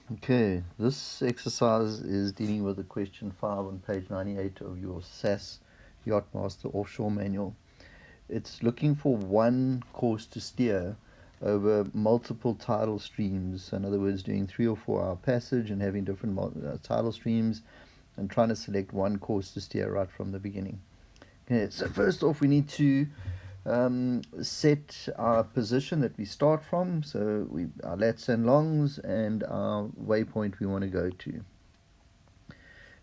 Okay, this exercise is dealing with the question 5 on page 98 of your SAS Yachtmaster Offshore Manual. It's looking for one course to steer over multiple tidal streams. In other words, doing 3 or 4 hour passage and having different tidal streams and trying to select one course to steer right from the beginning. Okay, so first off we need to set our position that we start from, so our lats and longs and our waypoint we want to go to.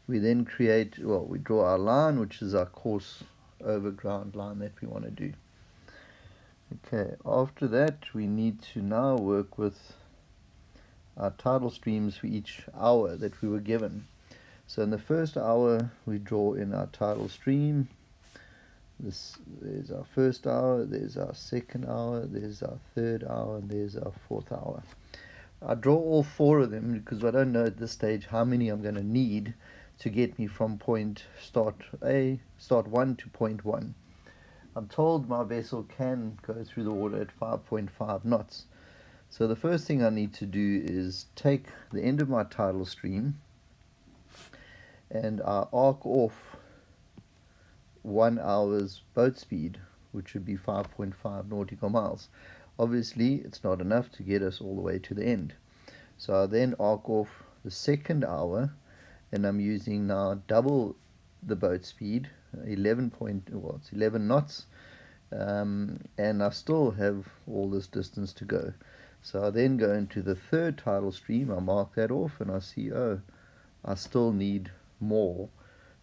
We then we draw our line, which is our course over ground line that we want to do. Okay, after that we need to now work with our tidal streams for each hour that we were given. So in the first hour we draw in our tidal stream. There's our first hour, there's our second hour, there's our third hour, and there's our fourth hour. I draw all 4 of them because I don't know at this stage how many I'm going to need to get me from start 1 to point 1. I'm told my vessel can go through the water at 5.5 knots. So the first thing I need to do is take the end of my tidal stream and I arc off 1 hour's boat speed, which would be 5.5 nautical miles. Obviously it's not enough to get us all the way to the end, so I then arc off the second hour and I'm using now double the boat speed, 11 knots, and I still have all this distance to go. So I then go into the third tidal stream, I mark that off and I see, oh, I still need more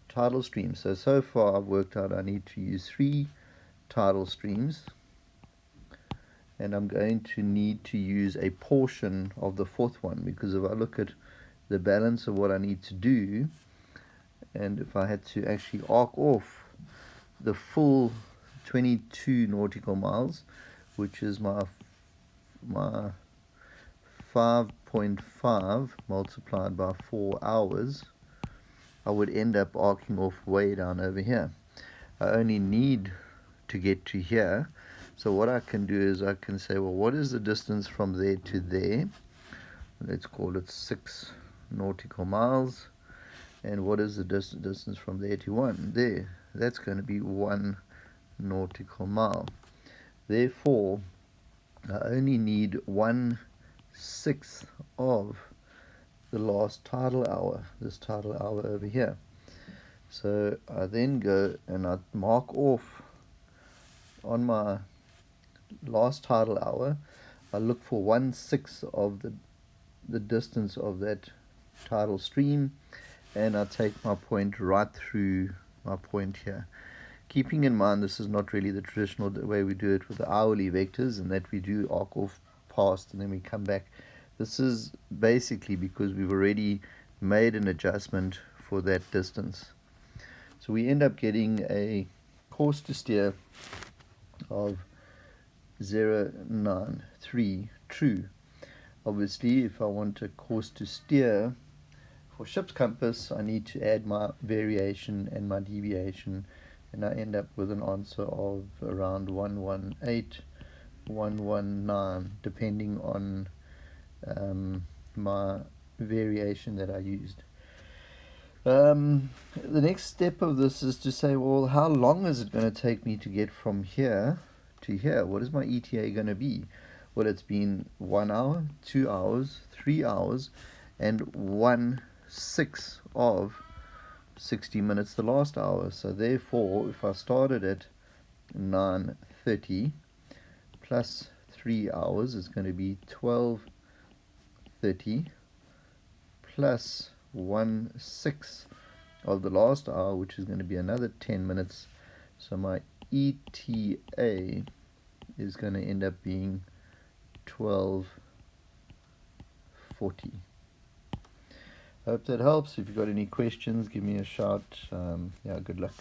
tidal streams. So far I've worked out I need to use 3 tidal streams, and I'm going to need to use a portion of the 4th one, because if I look at the balance of what I need to do, and if I had to actually arc off the full 22 nautical miles, which is my 5.5 multiplied by 4 hours, I would end up arcing off way down over here. I only need to get to here, so what I can do is I can say, well, what is the distance from there to there? Let's call it 6 nautical miles. And what is the distance from there to 1? There. That's going to be 1 nautical mile. Therefore, I only need 1/6 of the last tidal hour, this tidal hour over here. So I then go and I mark off on my last tidal hour, I look for 1/6 of the distance of that tidal stream, and I take my point right through my point here. Keeping in mind this is not really the traditional way we do it with the hourly vectors, and that we do arc off past and then we come back. This is basically because we've already made an adjustment for that distance. So we end up getting a course to steer of 093 true. Obviously, if I want a course to steer for ship's compass, I need to add my variation and my deviation, and I end up with an answer of around 118, 119, depending on my variation that I used. The next step of this is to say, well, how long is it going to take me to get from here to here? What is my ETA going to be? Well, it's been 1 hour, 2 hours, 3 hours, and 1/6 of 60 minutes the last hour. So therefore, if I started at 9:30 plus 3 hours, it's going to be 12:30 plus 1/6 of the last hour, which is going to be another 10 minutes. So my ETA is going to end up being 12:40. Hope that helps. If you've got any questions, give me a shout. Yeah, good luck.